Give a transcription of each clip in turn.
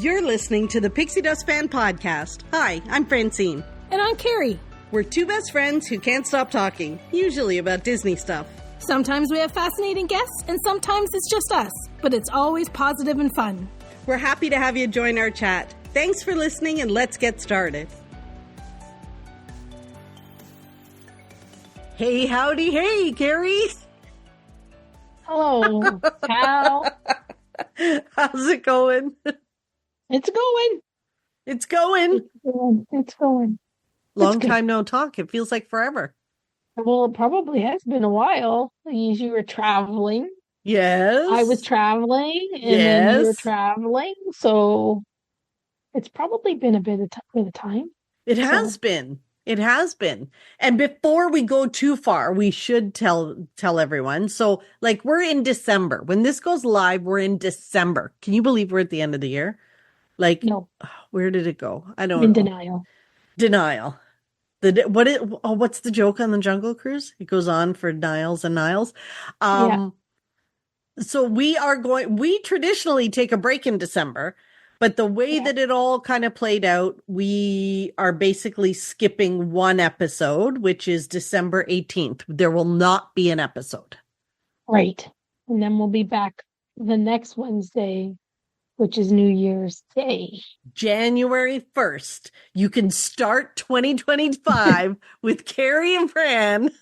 You're listening to the Pixie Dust Fan Podcast. Hi, I'm Francine. And I'm Carrie. We're two best friends who can't stop talking, usually about Disney stuff. Sometimes we have fascinating guests, and sometimes it's just us. But it's always positive and fun. We're happy to have you join our chat. Thanks for listening, and let's get started. Hey, howdy, hey, Carrie. Hello, pal. How's it going? It's going. It's going. It's going. Long time no talk. It feels like forever. Well, it probably has been a while. You were traveling. Yes. I was traveling, and then you were traveling. So it's probably been a bit of time. It has been. It has been. And before we go too far, we should tell everyone. So, like, we're in December. When this goes live, we're in December. Can you believe we're at the end of the year? Like, no. Where did it go? I don't know. Denial. What's the joke on the Jungle Cruise? It goes on for Niles and Niles. So we traditionally take a break in December, but the way that it all kind of played out, we are basically skipping one episode, which is December 18th. There will not be an episode. Right. And then we'll be back the next Wednesday, which is New Year's Day. January 1st. You can start 2025 with Carrie and Fran.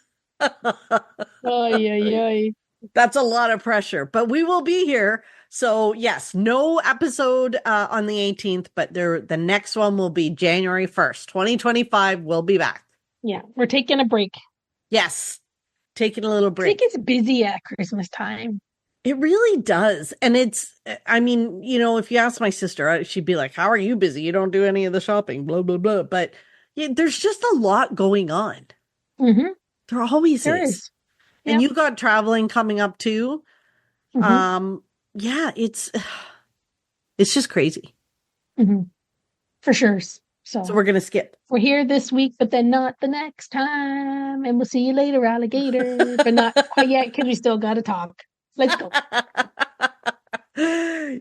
That's a lot of pressure, but we will be here. So yes, no episode on the 18th, but the next one will be January 1st. 2025, we'll be back. Yeah, we're taking a break. Yes, taking a little break. I think it's busy at Christmas time. It really does. And it's, I mean, you know, if you ask my sister, she'd be like, how are you busy? You don't do any of the shopping, blah, blah, blah. But there's just a lot going on. Mm-hmm. There always is. And you got traveling coming up too. Mm-hmm. It's just crazy. Mm-hmm. For sure. So we're going to skip. We're here this week, but then not the next time. And we'll see you later, alligator. But not quite yet, because we still got to talk. Let's go.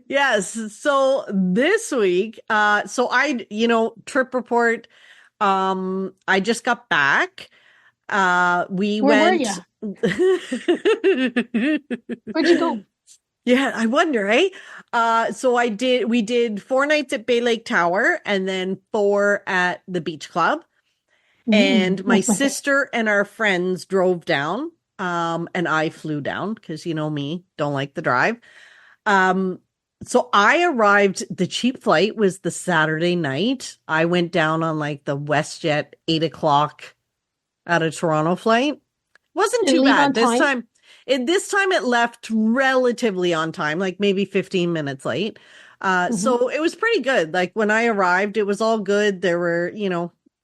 Yes. So this week, trip report. I just got back. Where were you? Where'd you go? Yeah, I wonder, eh? We did 4 nights at Bay Lake Tower and then 4 at the Beach Club. And my sister and our friends drove down. And I flew down because, you know me, don't like the drive. So I arrived, the cheap flight was the Saturday night. I went down on like the WestJet 8:00 out of Toronto flight. Wasn't too bad. This time it left relatively on time, like maybe 15 minutes late. So it was pretty good. Like when I arrived, it was all good. There were,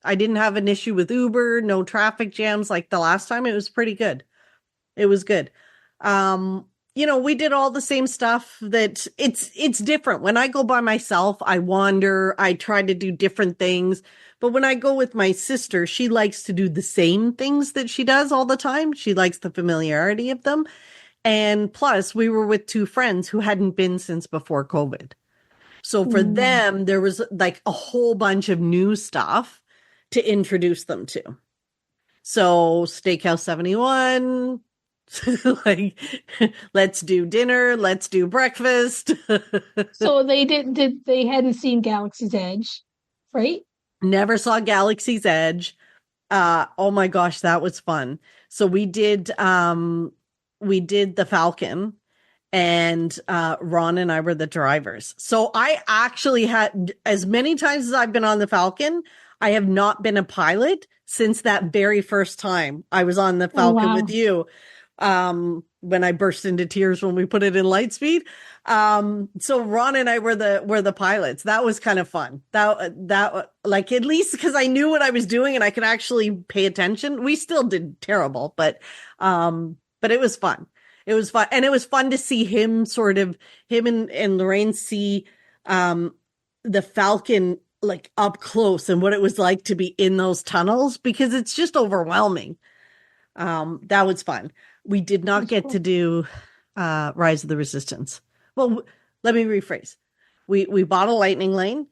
I didn't have an issue with Uber, no traffic jams like the last time. It was pretty good. It was good. We did all the same stuff that it's different. When I go by myself, I wander, I try to do different things. But when I go with my sister, she likes to do the same things that she does all the time. She likes the familiarity of them. And plus, we were with 2 friends who hadn't been since before COVID. So for them, there was like a whole bunch of new stuff to introduce them to. So Steakhouse 71, like, let's do dinner, let's do breakfast. So they they hadn't seen Galaxy's Edge, right? Never saw Galaxy's Edge. Oh my gosh, that was fun. So we did the Falcon, and Ron and I were the drivers. So I actually had, as many times as I've been on the Falcon, I have not been a pilot since that very first time I was on the Falcon with you. When I burst into tears when we put it in Lightspeed. So Ron and I were the pilots. That was kind of fun. That like, at least because I knew what I was doing and I could actually pay attention. We still did terrible, but it was fun. It was fun. And it was fun to see him and Lorraine see, the Falcon like up close and what it was like to be in those tunnels, because it's just overwhelming. That was fun. We did not get to do Rise of the Resistance. Well, let me rephrase. We bought a lightning lane.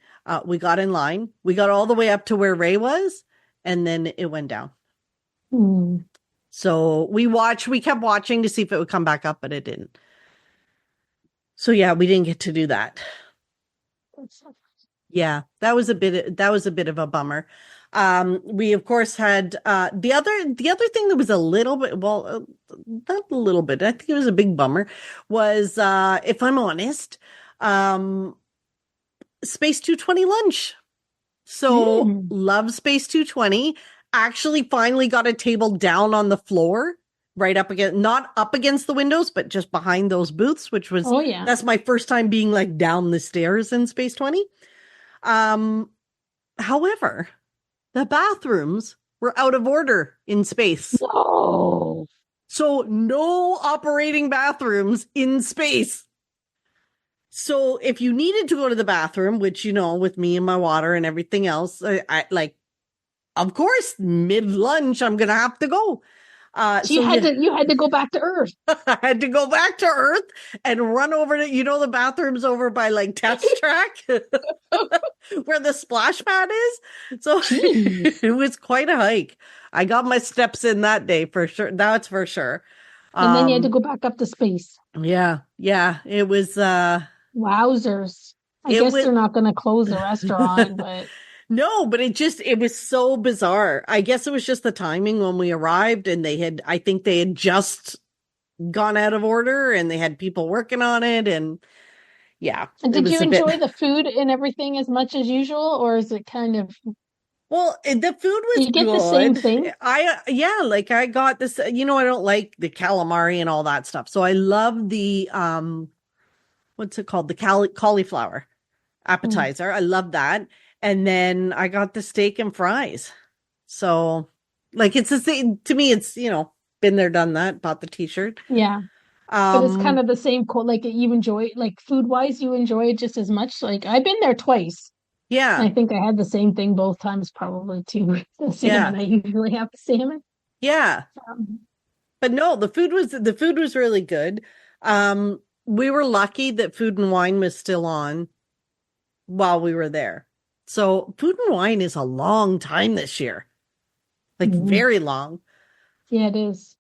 We got in line. We got all the way up to where Ray was, and then it went down. Mm. So we kept watching to see if it would come back up, but it didn't. So yeah, we didn't get to do that. Yeah, that was a bit of a bummer. We of course had the other thing that was a little bit, not a little bit, I think it was a big bummer, was if I'm honest, Space 220 lunch. So love Space 220. Actually finally got a table down on the floor, right up against, not up against the windows, but just behind those booths, which was, that's my first time being like down the stairs in Space 20. However, the bathrooms were out of order in space. Whoa. So no operating bathrooms in space. So if you needed to go to the bathroom, which, with me and my water and everything else, I like, of course, mid-lunch, I'm going to have to go. You had to go back to Earth. I had to go back to Earth and run over to, the bathrooms over by like Test Track where the splash pad is. So it was quite a hike. I got my steps in that day for sure. That's for sure. And then you had to go back up to space. Yeah. It was wowzers. I guess they're not going to close the restaurant, but no, but it was so bizarre. I guess it was just the timing when we arrived, and I think they had just gone out of order and they had people working on it. And yeah. And did you enjoy the food and everything as much as usual, or is it kind of? Well, the food was you get good. The same thing? I got this, I don't like the calamari and all that stuff. So I love the, what's it called? The cauliflower appetizer. I love that. And then I got the steak and fries. So like, it's the same to me. It's, been there, done that, bought the t-shirt. Yeah. But it's kind of the same, like you enjoy, like food wise, you enjoy it just as much. Like I've been there twice. Yeah. I think I had the same thing both times, probably too. The salmon. Yeah. I usually have the salmon. Yeah. But no, the food was really good. We were lucky that Food and Wine was still on while we were there. So Food and Wine is a long time this year. Like very long. Yeah, it is.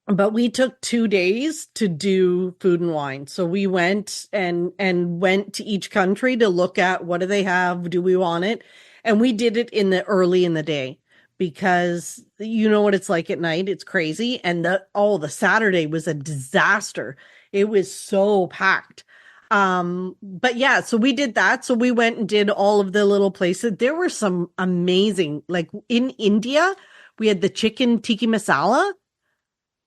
But we took 2 days to do Food and Wine. So we went and went to each country to look at what do they have, do we want it? And we did it early in the day because you know what it's like at night. It's crazy. And the Saturday was a disaster. It was so packed. But yeah, so we did that. So we went and did all of the little places. There were some amazing, like in India, we had the chicken tikka masala.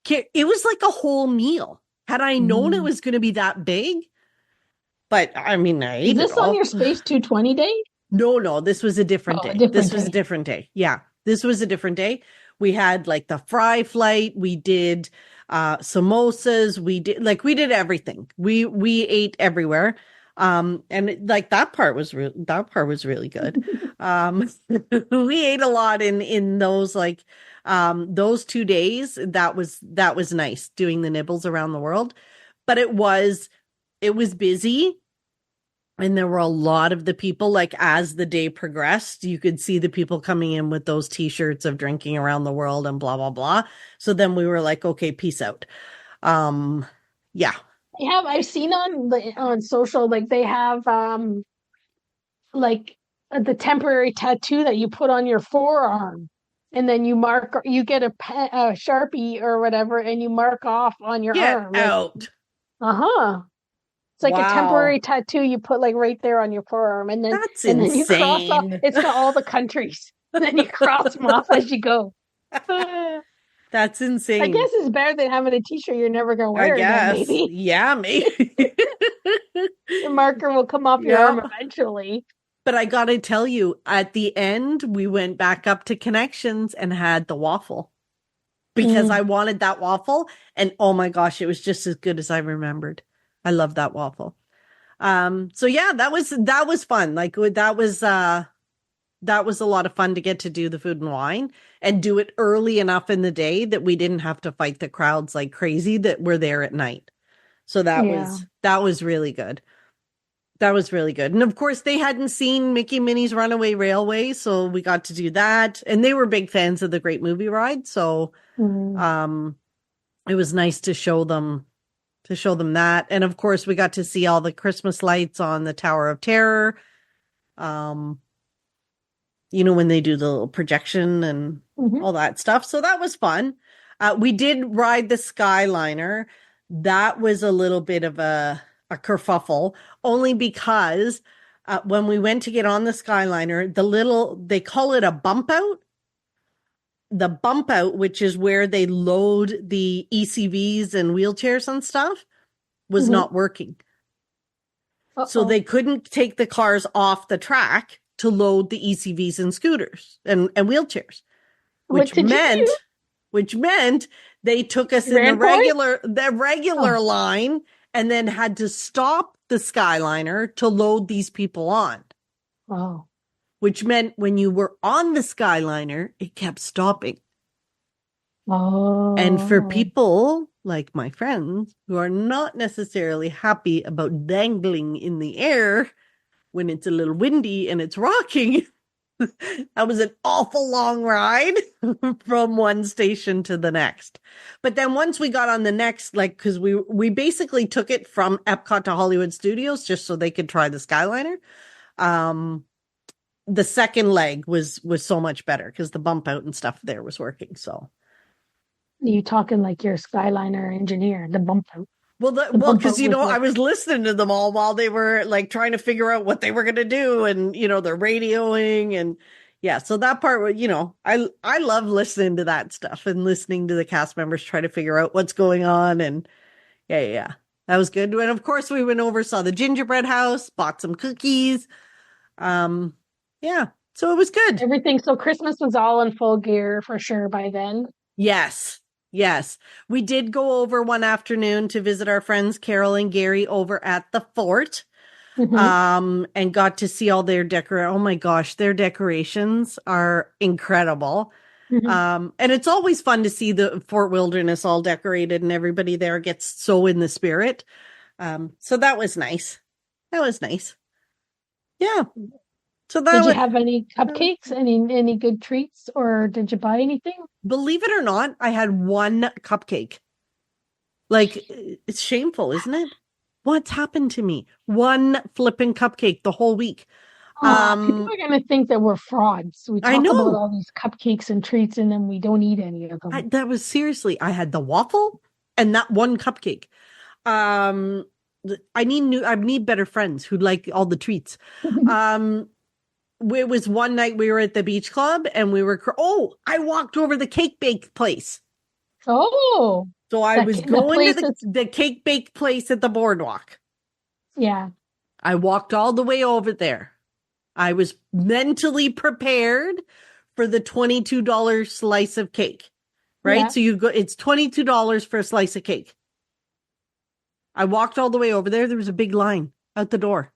It was like a whole meal. Had I known it was going to be that big, but I mean, I ate Is this on your Space 220 day? No, this was a different day. This was a different day. Yeah, this was a different day. We had like the fry flight. We did samosas. We did everything. We ate everywhere. And like that part was really good. We ate a lot in those like those 2 days. That was nice doing the nibbles around the world, but it was busy. And there were a lot of the people, like as the day progressed, you could see the people coming in with those t-shirts of drinking around the world and blah, blah, blah. So then we were like, okay, peace out. Yeah. I've seen on social, like they have like the temporary tattoo that you put on your forearm, and then you get a Sharpie or whatever, and you mark off on your arm. Get out. It's like a temporary tattoo you put like right there on your forearm, and then then you cross off. It's got all the countries, and then you cross them off as you go. That's insane. I guess it's better than having a t-shirt you're never going to wear. I guess. Maybe. Yeah, maybe. The marker will come off your arm eventually. But I got to tell you, at the end, we went back up to Connections and had the waffle because I wanted that waffle. And oh my gosh, it was just as good as I remembered. I love that waffle. So yeah, that was fun. Like that was a lot of fun to get to do the Food and Wine and do it early enough in the day that we didn't have to fight the crowds like crazy that were there at night. So that was really good. That was really good. And of course, they hadn't seen Mickey Minnie's Runaway Railway, so we got to do that. And they were big fans of the Great Movie Ride, so it was nice to show them that. And of course, we got to see all the Christmas lights on the Tower of Terror. When they do the little projection and all that stuff. So that was fun. We did ride the Skyliner. That was a little bit of a kerfuffle, only because when we went to get on the Skyliner, they call it a bump out. The bump out, which is where they load the ECVs and wheelchairs and stuff, was not working. So they couldn't take the cars off the track to load the ECVs and scooters and wheelchairs, which meant they took us in the regular line and then had to stop the Skyliner to load these people on. Oh. Which meant when you were on the Skyliner, it kept stopping. Oh. And for people like my friends who are not necessarily happy about dangling in the air when it's a little windy and it's rocking, that was an awful long ride from one station to the next. But then once we got on the next, because we basically took it from Epcot to Hollywood Studios just so they could try the Skyliner. The second leg was so much better because the bump out and stuff there was working. So you talking like you're a Skyliner engineer, the bump out. Well, because I was listening to them all while they were trying to figure out what they were going to do, and they're radioing, and so that part, I love listening to that stuff and listening to the cast members try to figure out what's going on, and that was good. And of course, we went over, saw the gingerbread house, bought some cookies, so it was good. Everything. So Christmas was all in full gear for sure by then. Yes, we did go over one afternoon to visit our friends Carol and Gary over at the fort, and got to see all their oh my gosh, their decorations are incredible. And it's always fun to see the Fort Wilderness all decorated and everybody there gets so in the spirit. So that was nice. Yeah. So did you have any cupcakes, any good treats, or did you buy anything? Believe it or not, I had one cupcake. It's shameful, isn't it? What's happened to me? One flipping cupcake the whole week. People are going to think that we're frauds. We talk about all these cupcakes and treats, and then we don't eat any of them. That was seriously, I had the waffle and that one cupcake. I need better friends who like all the treats. It was one night we were at the beach club and we were, I walked over the cake bake place. Oh. So I was going to the cake bake place at the boardwalk. Yeah. I walked all the way over there. I was mentally prepared for the $22 slice of cake, right? Yeah. So it's $22 for a slice of cake. I walked all the way over there. There was a big line out the door.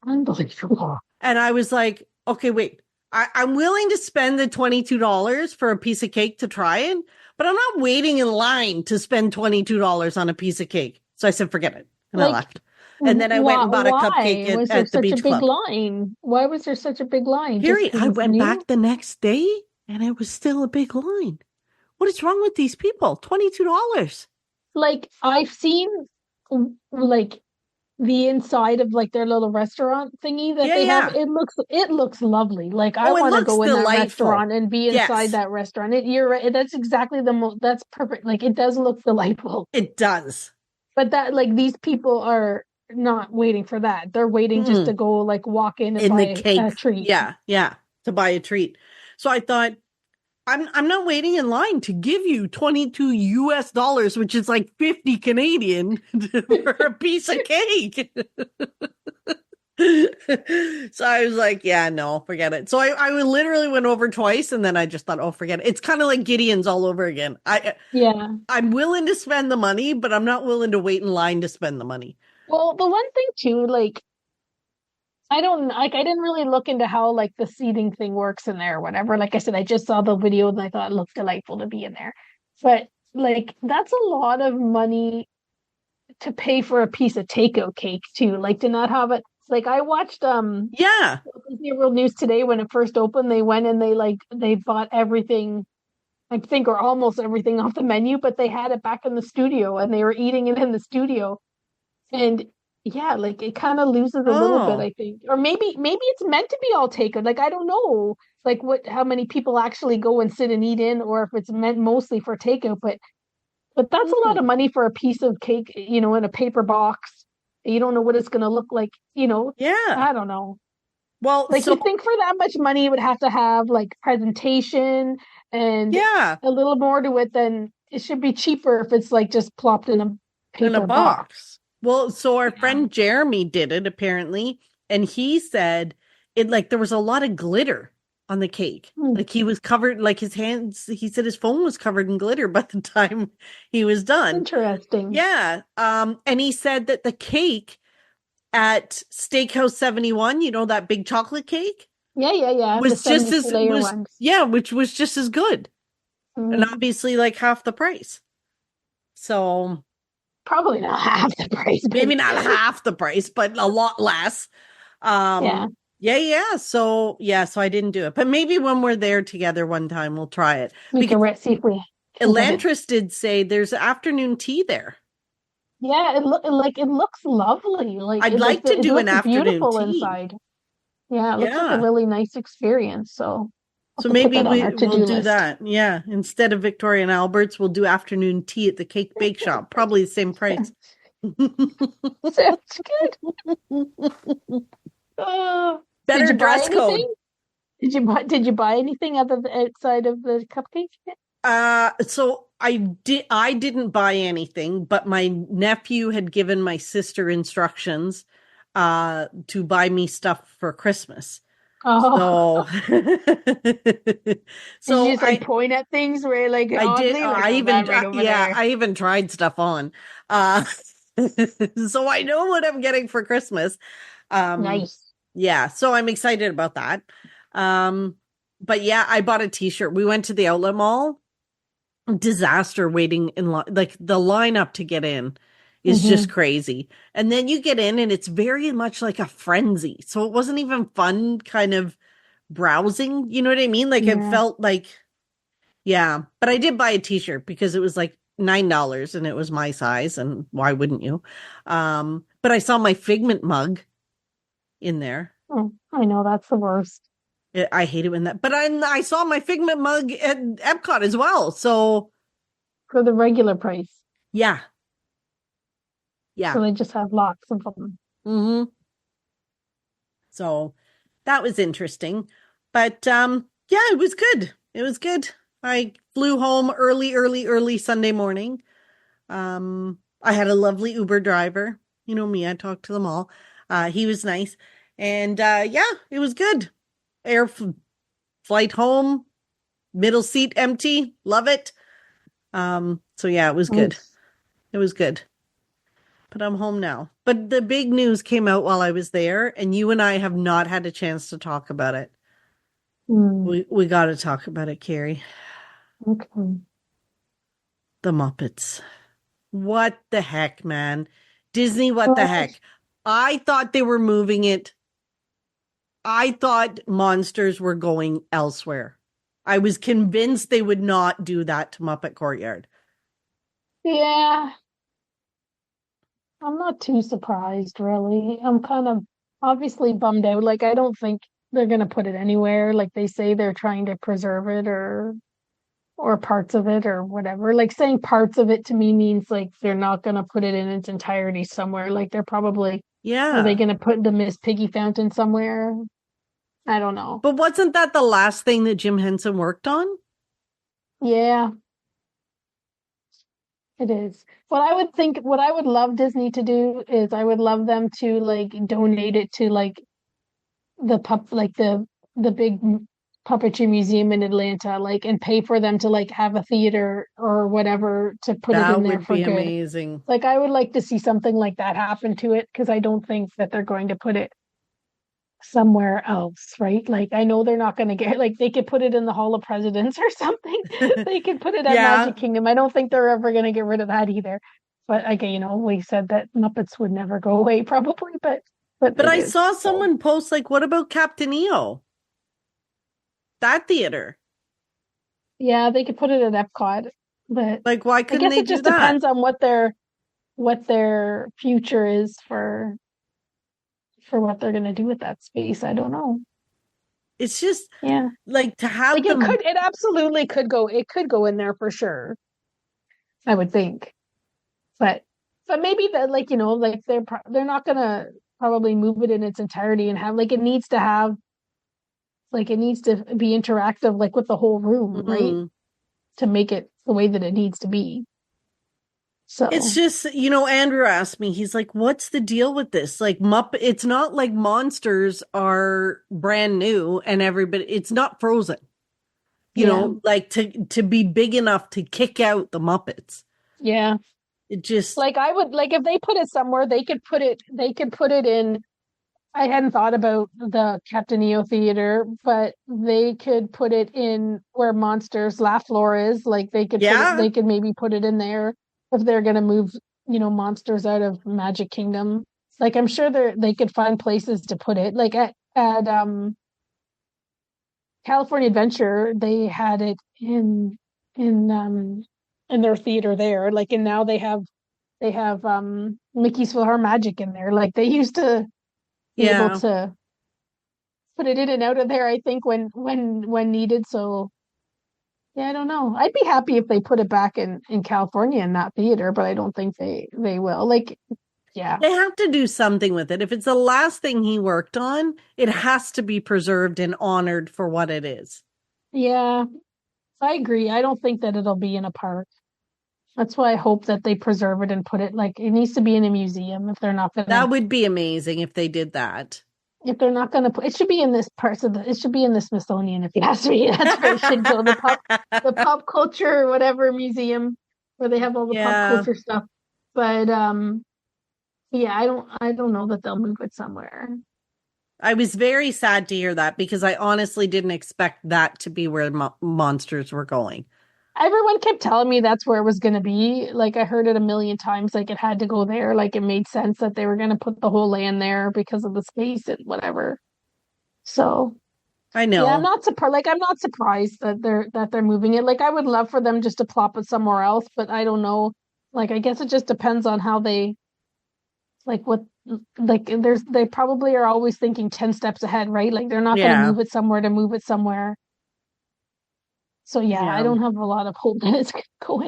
Unbelievable. And I was like, okay, wait, I'm willing to spend the $22 for a piece of cake to try it, but I'm not waiting in line to spend $22 on a piece of cake. So I said, forget it. And I left. And then I went and bought a cupcake at the beach club. Why was there such a big line? Harry, I went back the next day and it was still a big line. What is wrong with these people? $22. I've seen the inside of their little restaurant thingy that they have. It looks lovely. I want to go in that restaurant and be inside that restaurant. You're right. That's exactly that's perfect. It does look delightful. It does. But that these people are not waiting for that. They're waiting just to go walk in and buy a treat. Yeah. To buy a treat. So I thought, I'm not waiting in line to give you $22, which is 50 Canadian for a piece of cake. So I was like, yeah, no, forget it. So I literally went over twice and then I just thought, oh, forget it. It's kind of like Gideon's all over again. I'm willing to spend the money, but I'm not willing to wait in line to spend the money. Well, the one thing too, I didn't really look into how the seating thing works in there or whatever. Like I said, I just saw the video and I thought it looked delightful to be in there. But that's a lot of money to pay for a piece of takeout cake too. To not have it Like I watched Yeah. Disney World News today when it first opened. They went and they bought everything, I think, or almost everything off the menu, but they had it back in the studio and they were eating it in the studio. And yeah, like it kind of loses a little bit, Oh. I think. Or maybe it's meant to be all taken. Like I don't know like what how many people actually go and sit and eat in, or if it's meant mostly for takeout, but that's a lot Hmm. of money for a piece of cake, in a paper box. You don't know what it's gonna look like. Yeah. I don't know. Well, Like so you think for that much money you would have to have like presentation and yeah, a little more to it, then it should be cheaper if it's like just plopped in a in a paper box. box. Well, so our Yeah. friend Jeremy did it apparently, and he said it like there was a lot of glitter on the cake. Hmm. Like he was covered, like his hands, he said his phone was covered in glitter by the time he was done. Interesting. Yeah. And he said that the cake at Steakhouse 71, that big chocolate cake, Yeah, yeah, yeah. The was just 72 as layer was ones. yeah, which was just as good. And Mm. obviously like half the price. So Probably not half the price, but maybe not half the price, but a lot less. yeah, So I didn't do it. But maybe when we're there together one time we'll try it. we Because can see if we can get it. Elantris did say there's afternoon tea there. Yeah, it looks lovely. I'd like to It do an looks afternoon beautiful tea. inside. Yeah, it looks like a Yeah. really nice experience. So I'll So have to put maybe that on our we'll to-do do list. that. Yeah. Instead of Victoria and Albert's, we'll do afternoon tea at the cake bake shop. Probably the same price. Sounds good. Did Better you buy dress code. anything? Did you buy anything other than outside of the cupcake? So I didn't buy anything, but my nephew had given my sister instructions to buy me stuff for Christmas. Oh, So did you so just like point at things where like I did oddly like oh that right over yeah, there? I even tried stuff on. Uh so I know what I'm getting for Christmas. Um Nice. yeah, so I'm excited about that. Um but yeah, I bought a t-shirt. We went to the outlet mall. Disaster waiting in line. Like the lineup to get in is just Hmm. crazy. And then you get in and it's very much like a frenzy. So it wasn't even fun kind of browsing. You know what I mean? Like it Yeah. felt like, yeah. But I did buy a t-shirt because it was like $9 and it was my size. And why wouldn't you? But I saw my Figment mug in there. Oh, I know that's the worst. I hate it when that, but I saw my Figment mug at Epcot as well. So For the regular price. yeah, So yeah. they just have lots of them. Hmm. So that was interesting. But yeah, it was good. It was good. I flew home early Sunday morning. I had a lovely Uber driver. You know me, I talked to them all. He was nice. And yeah, it was good. Flight home, middle seat empty. Love it. So yeah, it was good. Nice. It was good. But I'm home now. But the big news came out while I was there, and you and I have not had a chance to talk about it. Mm, We got to talk about it, Carrie. okay. The Muppets. What the heck, man? Disney, what the Well, heck? I thought they were moving it. I thought monsters were going elsewhere. I was convinced they would not do that to Muppet Courtyard. yeah, I'm not too surprised, really. I'm kind of obviously bummed out. Like, I don't think they're gonna put it anywhere. Like they say they're trying to preserve it or parts of it or whatever. Like saying parts of it to me means like they're not gonna put it in its entirety somewhere. Like they're probably are they Yeah. gonna put the Miss Piggy fountain somewhere? I don't know. But wasn't that the last thing that Jim Henson worked on? Yeah, it is. What I would love Disney to do is I would love them to like donate it to like the big puppetry museum in Atlanta, like and pay for them to like have a theater or whatever to put it in That there would for be good. amazing. Like I would like to see something like that happen to it because I don't think that they're going to put it somewhere else, right? Like I know they're not going to get like they could put it in the Hall of Presidents or something. They could put it at Yeah. Magic Kingdom. I don't think they're ever going to get rid of that either. But again, we said that Muppets would never go away probably, but but But it I is. saw So someone post like, what about Captain EO? That theater. yeah, they could put it at Epcot, but Like, why I couldn't guess they it do just that? depends on what their future is for what they're gonna do with that space. I don't know. It's just Yeah. like to Like have them. it absolutely it could go in there for sure, I would think. But maybe that like, like they're not gonna probably move it in its entirety and have like it needs to be interactive like with the whole room, right? Mm. To make it the way that it needs to be. It's So just, Andrew asked me, he's like, what's the deal with this? Like Muppet, it's not like monsters are brand new and everybody, it's not Frozen, yeah. like to be big enough to kick out the Muppets. Yeah. It just, Like I would like if they put it somewhere, they could put it in. I hadn't thought about the Captain EO Theater, but they could put it in where Monsters Laugh Floor is. Like yeah, they could maybe put it in there if they're gonna move, monsters out of Magic Kingdom. Like I'm sure they could find places to put it. Like at California Adventure, they had it in in their theater there. Like and now they have Mickey's PhilharMagic in there. Like they used to be able yeah. to put it in and out of there, I think, when needed. So yeah, I don't know. I'd be happy if they put it back in California in that theater, but I don't think they will. Like, yeah. They have to do something with it. If it's the last thing he worked on, it has to be preserved and honored for what it is. Yeah, I agree. I don't think that it'll be in a park. That's why I hope that they preserve it and put it like it needs to be in a museum if they're not gonna That would be amazing if they did that. if they're not gonna put it should be in this part of the it should be in the Smithsonian if you ask me. That's where it should go. The pop culture or whatever museum where they have all the pop Yeah. culture stuff. But yeah, I don't know that they'll move it somewhere. I was very sad to hear that because I honestly didn't expect that to be where monsters were going. Everyone kept telling me that's where it was going to be. Like I heard it a million times. Like it had to go there. Like it made sense that they were going to put the whole land there because of the space and whatever. So I yeah, I'm know. not surprised. Like I'm not surprised that they're moving it. Like I would love for them just to plop it somewhere else, but I don't know. Like I guess it just depends on how they like what like they probably are always thinking 10 steps ahead, right? Like they're not going to Yeah. move it somewhere to move it somewhere. So yeah, I Yeah. don't have a lot of hope that it's going to go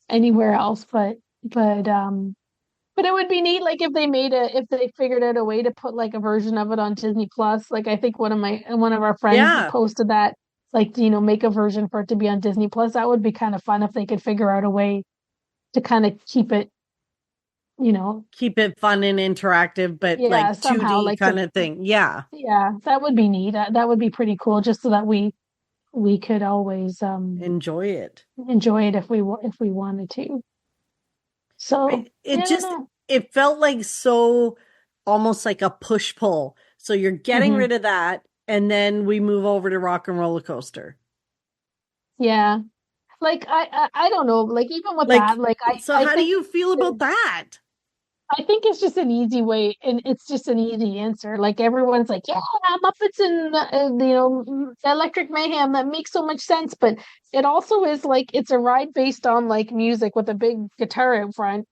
anywhere else, but it would be neat like if they figured out a way to put like a version of it on Disney Plus. Like I think one of our friends Yeah. posted that like make a version for it to be on Disney Plus. That would be kind of fun if they could figure out a way to kind of keep it, you know, Keep it fun and interactive, but yeah, like somehow 2D like to kind of thing. Yeah. yeah, that would be neat. That would be pretty cool just so that we could always Enjoy it. enjoy it if we wanted to. So, It yeah, I don't just, know. it felt like so almost like a push pull. So you're getting Hmm. rid of that. And then we move over to Rock and Roller Coaster. Yeah. Like I don't know. Like even with that, Like, like so how do you feel about that? I think it's just an easy way, and it's just an easy answer. Like everyone's like, yeah, Muppets and Electric Mayhem. That makes so much sense, but it also is like it's a ride based on like music with a big guitar in front,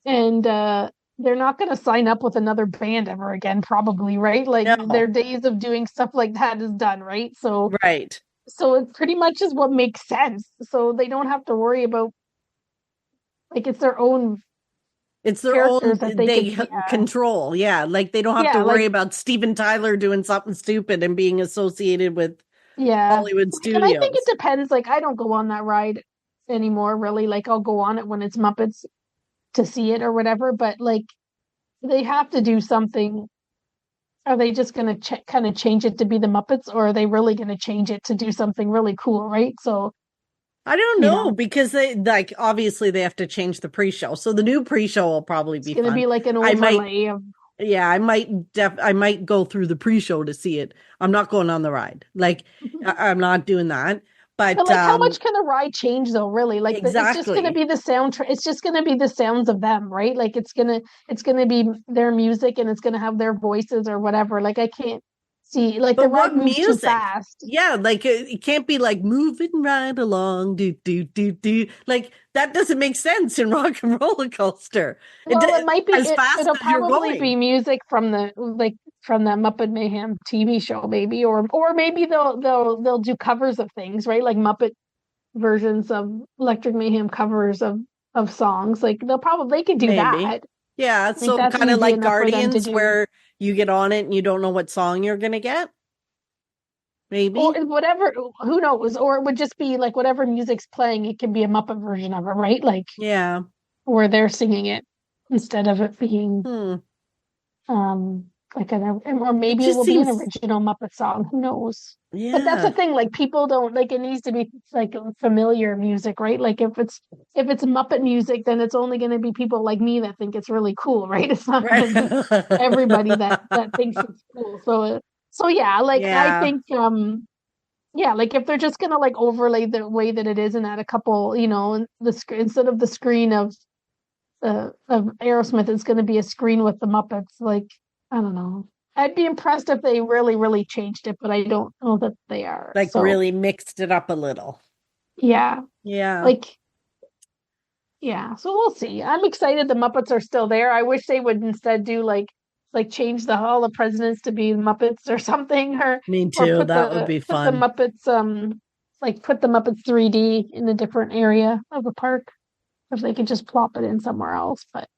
and they're not going to sign up with another band ever again, probably, right? Like their No. days of doing stuff like that is done, right? Right. So it pretty much is what makes sense. So they don't have to worry about like it's their own It's their own, characters that they could they yeah control. Yeah. Like they don't have to yeah worry like about Steven Tyler doing something stupid and being associated with yeah Hollywood like and I think it studios. depends. Like I don't go on that ride anymore, really. Like I'll go on it when it's Muppets to see it or whatever. But like they have to do something. Are they just going to kind of change it to be the Muppets, or are they really going to change it to do something really cool, right? So, I don't you know know, because they like obviously they have to change the pre-show. So the new pre-show will probably it's be going to fun. be like an I might overlay of, yeah, I might go through the pre-show to see it. I'm not going on the ride. Like I'm not doing that. But But like, how much can the ride change though? Really, like it's just going to exactly. be the sound. It's just going to be the sounds of them, right? Like it's gonna be their music and it's going to have their voices or whatever. Like I can't see like the But ride what moves too music? fast. Yeah, like it can't be like moving right along, do do do do. Like that doesn't make sense in Rock and Roller Coaster. Well, it might be As fast it'll as you're probably be going. music from the like from the Muppet Mayhem TV show, maybe, or maybe they'll do covers of things, right? Like Muppet versions of Electric Mayhem covers of songs. Like they could do Maybe. that. Yeah, Like so that's kind of easy like enough for them to Guardians do. where you get on it and you don't know what song you're gonna get. Or Maybe. whatever, who knows? Or it would just be like whatever music's playing, it can be a Muppet version of it, right? Like Yeah. where they're singing it instead of it being Hmm. um like or It maybe it just will be an seems, original Muppet song, who knows? But that's the yeah. thing, like people don't like it needs to be like familiar music, right? Like if it's Muppet music, then it's only going to be people like me that think it's really cool, right? It's not going Right. to be everybody that thinks it's cool. So yeah, like I Yeah. think yeah, like if they're just gonna like overlay the way that it is and add a couple, the screen instead of the screen of Aerosmith, it's gonna be a screen with the Muppets. Like, I don't know. I'd be impressed if they really, really changed it, but I don't know that they are. Like So really mixed it up a little. yeah, Yeah. like yeah. So we'll see. I'm excited the Muppets are still there. I wish they would instead do like change the Hall of Presidents to be Muppets or something, Me or too. That would be put the fun. Muppets like put the Muppets 3D in a different area of the park if they could just plop it in somewhere else. But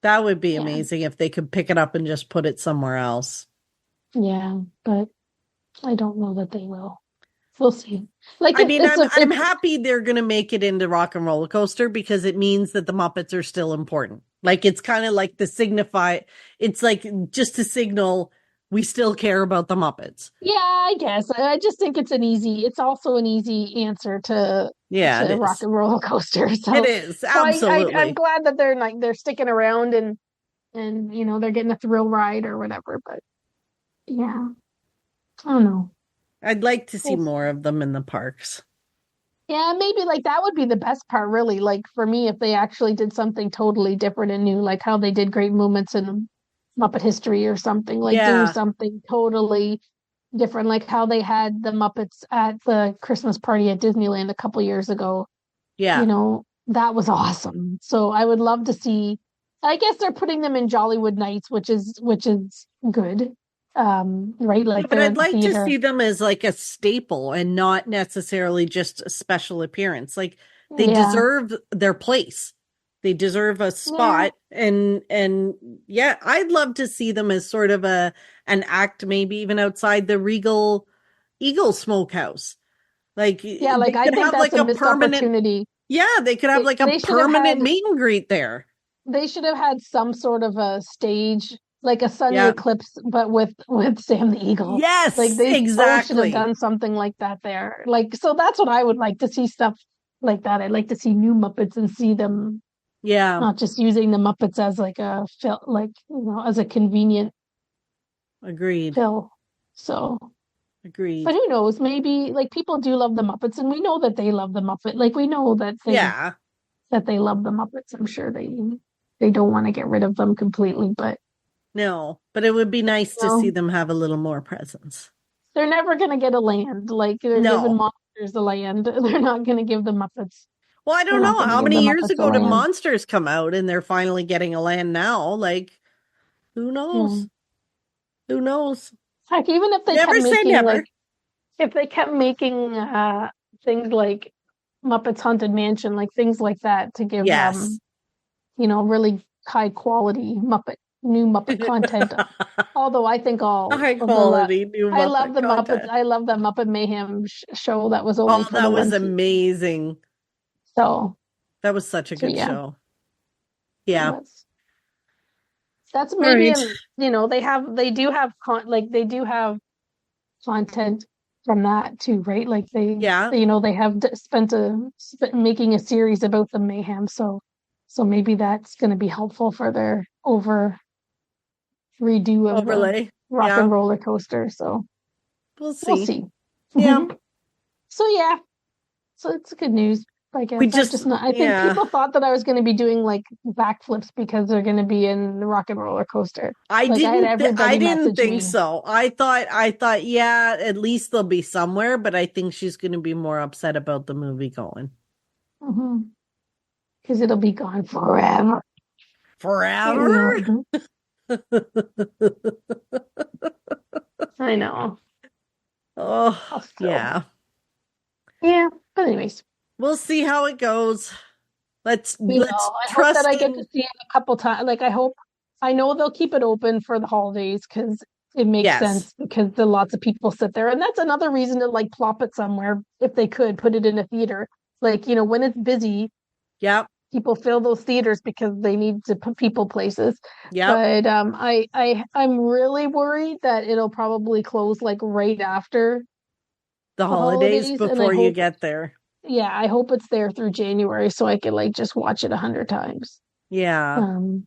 That would be yeah, amazing if they could pick it up and just put it somewhere else. yeah, but I don't know that they will. We'll see. Like I mean, I'm it's happy they're going to make it into Rock and Roller Coaster because it means that the Muppets are still important. Like it's kind of like the signify. It's like just to signal we still care about the Muppets. yeah, I guess. I just think it's also an easy answer Yeah, it to Rock is. and Roller Coaster. It So is so I'm absolutely. glad that they're sticking around and they're getting a thrill ride or whatever. But yeah, I don't know. I'd like to see We'll more see. of them in the parks. Yeah, maybe like that would be the best part, really. Like for me, if they actually did something totally different and new, like how they did Great Moments in Muppet History or something, like do Yeah, something totally different, like how they had the Muppets at the Christmas party at Disneyland a couple years ago. yeah, That was awesome. So I would love to see. I guess they're putting them in Jollywood Nights, which is good. Right? yeah. Like But they're I'd in the like to theater. see them as like a staple and not necessarily just a special appearance. Like they Yeah. deserve their place. They deserve a Yeah. spot and yeah, I'd love to see them as sort of a an act maybe even outside the Regal Eagle Smokehouse. Like Yeah, like they I could think have that's like a a missed permanent opportunity. yeah, they could have They like a they should have permanent had meet and greet there. they should have had some sort of a stage, like a Sunny Yeah. Eclipse, but with Sam the Eagle. Like Yes, they both should have exactly. done something like that there. Like so that's what I would like to see, stuff like that. I'd like to see new Muppets and see them Yeah, not just using the Muppets as like a fill, like as a convenient agreed. fill. So, but Agreed. who knows? Maybe like people do love the Muppets, and we know that they love the Muppet. Like we know Yeah. that they love the Muppets. I'm sure they don't want to get rid of them completely, but No, but it would be nice to see no, them have a little more presence. they're never going to get a land. Like they're giving No. monsters the land. They're not going to give the Muppets. Well, I They're don't not know. going to How give the many years Muppets a ago did land. Monsters come out and they're finally getting a land now? Like, who Yeah. knows? Who knows? Like even if they kept Never say making never. like if they kept making things like Muppets Haunted Mansion, like things like that to give Yes. really high quality new Muppet content. Although I think all High of the quality new I love Muppet the Muppets. content. I love the Muppet Mayhem show that was only Oh, for the that was one season. amazing. So That was such a so good yeah, show. Yeah. that's All maybe right. an they do have content from that too, right? Like Yeah. they have making a series about the mayhem, so maybe that's going to be helpful for their redo of the Overlay. Rock Yeah. and Roller Coaster. So We'll we'll see. see. Yeah. So yeah, So it's good news, I We guess. I'm just, just not. I think yeah. people thought that I was going to be doing like backflips because they're going to be in the Rock and Roller Coaster. Like I had I everybody didn't message think me. so. I thought, yeah, at least they'll be somewhere, but I think she's going to be more upset about the movie going Because it'll be gone forever. It forever. will. I know. Oh, I'll still. yeah. Yeah. But anyways, We'll see how it goes. we will. Let's I hope that trust I get to in. see it a couple times. Like I know they'll keep it open for the holidays because it makes Yes. sense because the lots of people sit there, and that's another reason to like plop it somewhere if they could put it in a theater. Like when it's busy, Yep. people fill those theaters because they need to put people places. Yep. But I'm really worried that it'll probably close like right after The the holidays holidays, and before you get there. I hope it's there through January so I can like just watch it 100 times. Yeah. Um,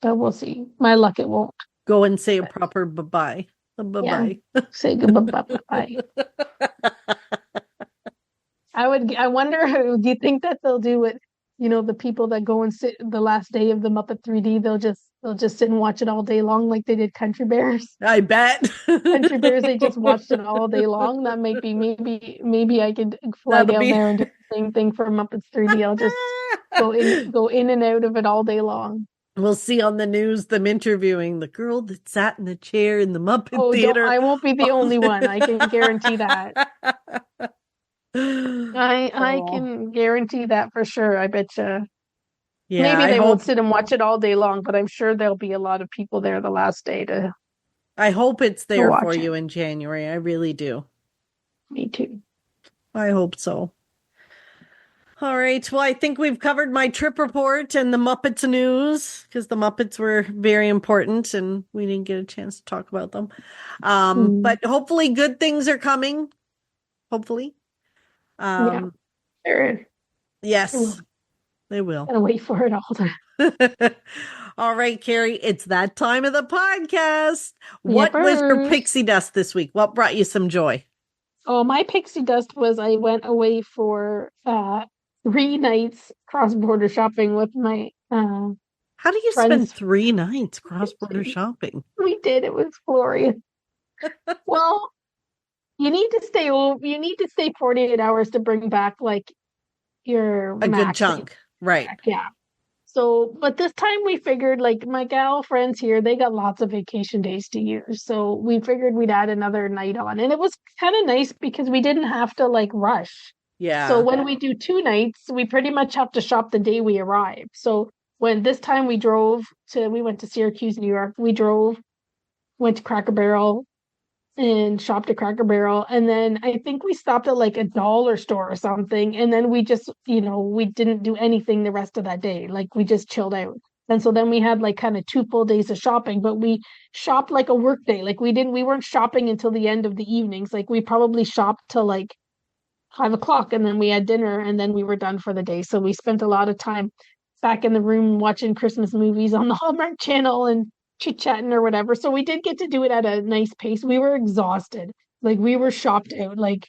but we'll see. My luck, it won't. Go and say a But proper bye-bye. yeah, Bye-bye. say goodbye. Bye. I wonder, do you think that they'll do it? The people that go and sit the last day of the Muppet 3D, they'll just sit and watch it all day long like they did Country Bears. I bet. Country Bears, they just watched it all day long. That might be maybe I could fly That'll down be there and do the same thing for Muppets 3D. I'll just go in and out of it all day long. We'll see on the news them interviewing the girl that sat in the chair in the Muppet Oh, don't Theater. I won't be the only one. I can guarantee that. I Oh, can guarantee that for sure. I bet you. yeah, Maybe they won't sit and watch it all day long, but I'm sure there'll be a lot of people there the last day I hope it's to there for watch it. you in January. I really do. Me too. I hope so. All right. Well, I think we've covered my trip report and the Muppets news because the Muppets were very important and we didn't get a chance to talk about them. Mm, But hopefully good things are coming. Hopefully. yeah, Um, there. I will. yes, they will. Gotta wait for it all to. All right, Carrie, it's that time of the podcast. What was your Yippers. pixie dust this week? What brought you some joy? Oh, my pixie dust was I went away for 3 nights cross-border shopping with my How do you spend friends. 3 nights cross-border shopping? We did. It was glorious. Well, you need to stay 48 hours to bring back like your A good max that you chunk. Right. back. Yeah. So, but this time we figured like my gal friends here, they got lots of vacation days to use. So we figured we'd add another night on. And it was kind of nice because we didn't have to like rush. So Yeah. when we do 2 nights, we pretty much have to shop the day we arrive. So when this time we went to Syracuse, New York, went to Cracker Barrel, and shopped at Cracker Barrel. And then I think we stopped at like a dollar store or something. And then we just, we didn't do anything the rest of that day. Like we just chilled out. And so then we had like kind of 2 full days of shopping, but we shopped like a work day. Like we weren't shopping until the end of the evenings. Like we probably shopped till like 5 o'clock and then we had dinner and then we were done for the day. So we spent a lot of time back in the room watching Christmas movies on the Hallmark Channel and chit chatting or whatever. So we did get to do it at a nice pace. We were exhausted. Like we were shopped out. Like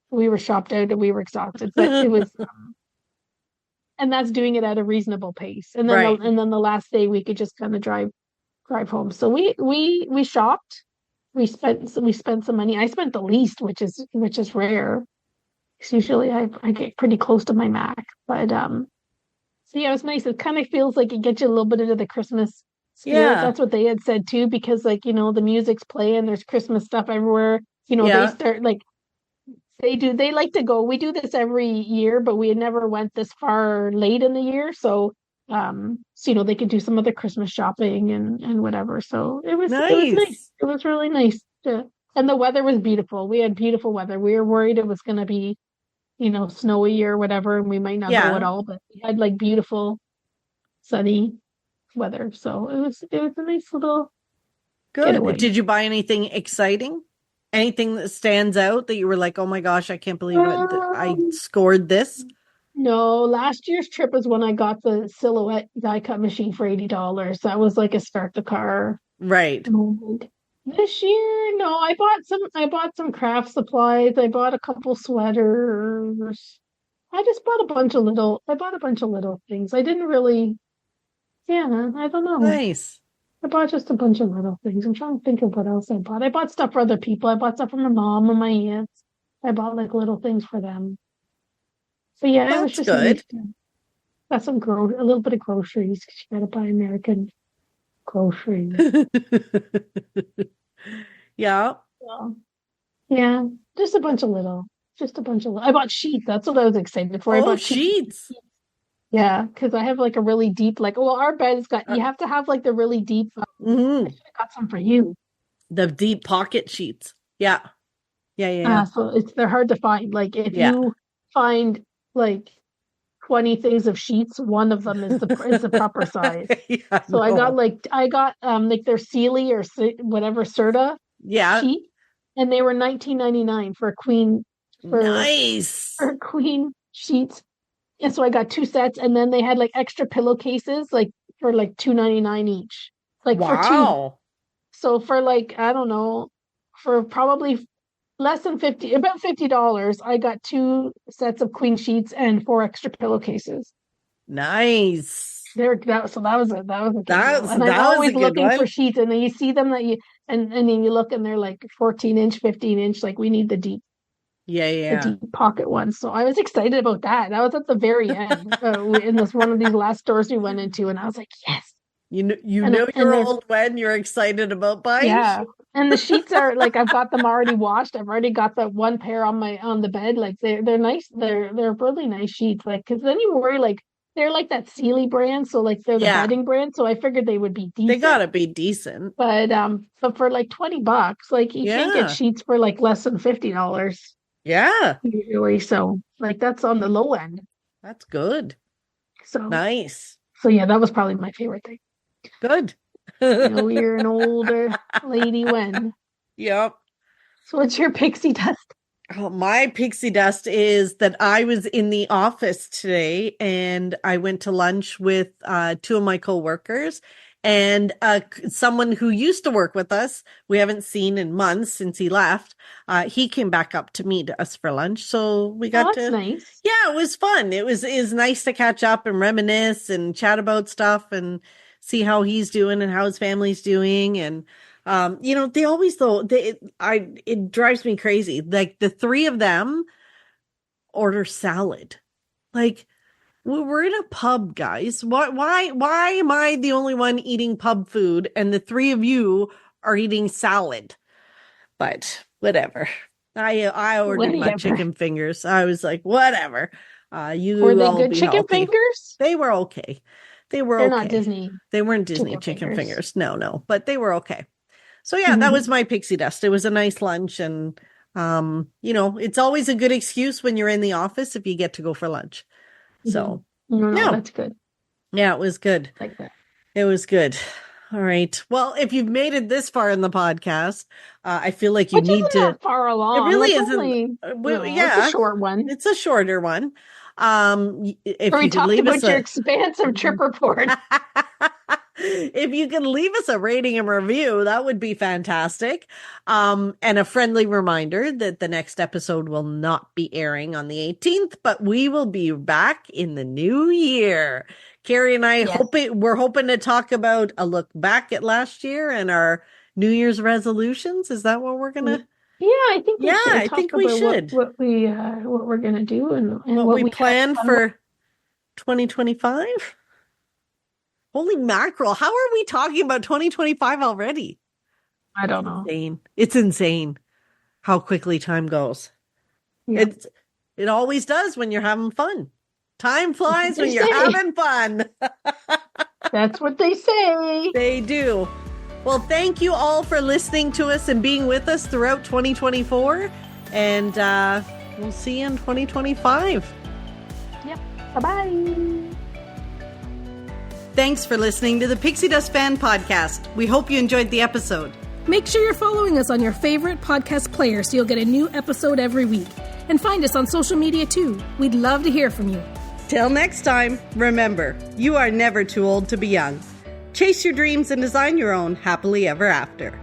we were shopped out and we were exhausted. But it was and that's doing it at a reasonable pace. Right. And then the last day we could just kind of drive home. So we shopped. We spent some money. I spent the least, which is rare. 'Cause usually I get pretty close to my max. But so yeah, it was nice. It kind of feels like it gets you a little bit into the Christmas spirit. Yeah. That's what they had said too, because like, the music's playing, there's Christmas stuff everywhere. They Yeah. start like they like to go. We do this every year, but we never went this far late in the year. So they could do some of the Christmas shopping and whatever. So it was nice. Nice. It was really nice and the weather was beautiful. We had beautiful weather. We were worried it was gonna be snowy or whatever, and we might not go at Yeah. all, but we had like beautiful sunny weather. So it was a nice little Good. getaway. Did you buy anything exciting? Anything that stands out that you were like, oh my gosh, I can't believe it. I Um, scored this? no, last year's trip was when I got the Silhouette die cut machine for $80. That was like a start the car Right. moment. This year, no, I bought some craft supplies. I bought a couple sweaters. I bought a bunch of little things. I didn't really, yeah, I don't know. Nice. I bought just a bunch of little things. I'm trying to think of what else I bought. I bought stuff for other people. I bought stuff for my mom and my aunts. I bought like little things for them. So yeah, it was That's just good. nice. Got a little bit of groceries. 'Cause you gotta buy American groceries. Yeah. So, yeah, just a bunch of. I bought sheets. That's what I was excited for. I Oh, bought two. sheets. Yeah, because I have like a really deep, like, well, our bed's got. You have to have like the really deep. I Hmm. should have got some for you. The deep pocket sheets. Yeah. Yeah. Yeah. Yeah. So they're hard to find. Like if Yeah. you find like 20 things of sheets, one of them is the proper size. Yeah, So I got no. like their Sealy or whatever Serta Yeah. sheet, and they were 19.99 for a queen Nice. for queen sheets. And so I got two sets, and then they had like extra pillowcases like for like 2.99 each. Like for two. Wow. So for like, I don't know, for probably less than about $50, I got two sets of queen sheets and four extra pillowcases. Nice. So that was a good deal. And I'm That was a always good looking for one. sheets, and then you see them and then you look and they're like 14-inch, 15-inch. Like we need Yeah. the Yeah. deep pocket ones. So I was excited about that. That was at the very end in this one of these last stores we went into, and I was like, yes. You And know and you're they're old when you're excited about buying yeah. sheets. And the sheets are like I've got them already washed. I've already got the one pair on the bed. Like they're nice. They're really nice sheets. Like because then you worry like they're like that Sealy brand, so like they're the Yeah. bedding brand. So I figured they would be They decent. gotta be decent. But for like $20, like you can't get Yeah. sheets for like less than $50 Yeah. usually. So like that's on the low end. That's good. So Nice. so yeah, that was probably my favorite thing. Good. You're an older lady when. Yep. So what's your pixie dust? Oh, my pixie dust is that I was in the office today and I went to lunch with two of my coworkers and someone who used to work with us. We haven't seen in months since he left. He came back up to meet us for lunch. So we got That's to, nice. yeah, it was fun. It was nice to catch up and reminisce and chat about stuff and see how he's doing and how his family's doing. And they always it drives me crazy. Like the three of them order salad. Like we're in a pub, guys. Why am I the only one eating pub food and the three of you are eating salad? But whatever. I ordered my Whatever. chicken fingers. I was like, whatever. You Were they all good be chicken healthy. fingers? They were okay. They're not okay. Disney They weren't Disney chicken fingers. fingers. No, but they were okay. So yeah, that was my pixie dust. It was a nice lunch and it's always a good excuse when you're in the office if you get to go for lunch. So No, yeah. that's good. Yeah, it was good. Like that. It was good. All right. Well, if you've made it this far in the podcast, I feel like you Which need isn't to. that far along. It really It's isn't. only, Yeah, it's a short one. it's a shorter one. If We you could talked leave about us your expansive trip report. if you can leave us a rating and review, that would be fantastic. And a friendly reminder that the next episode will not be airing on the 18th, but we will be back in the new year. Carrie and I we're hoping to talk about a look back at last year and our New Year's resolutions. Is that what we're gonna? Yeah, I think we should I talk think we about should. what we're gonna do and what we we plan for 2025. Holy mackerel! How are we talking about 2025 already? I don't know. Insane. It's insane how quickly time goes. Yeah. It always does when you're having fun. Time flies when you're having fun. That's what they say. They do. Well, thank you all for listening to us and being with us throughout 2024. And we'll see you in 2025. Yep. Bye-bye. Thanks for listening to the Pixie Dust Fan Podcast. We hope you enjoyed the episode. Make sure you're following us on your favorite podcast player so you'll get a new episode every week. And find us on social media too. We'd love to hear from you. Till next time, remember, you are never too old to be young. Chase your dreams and design your own happily ever after.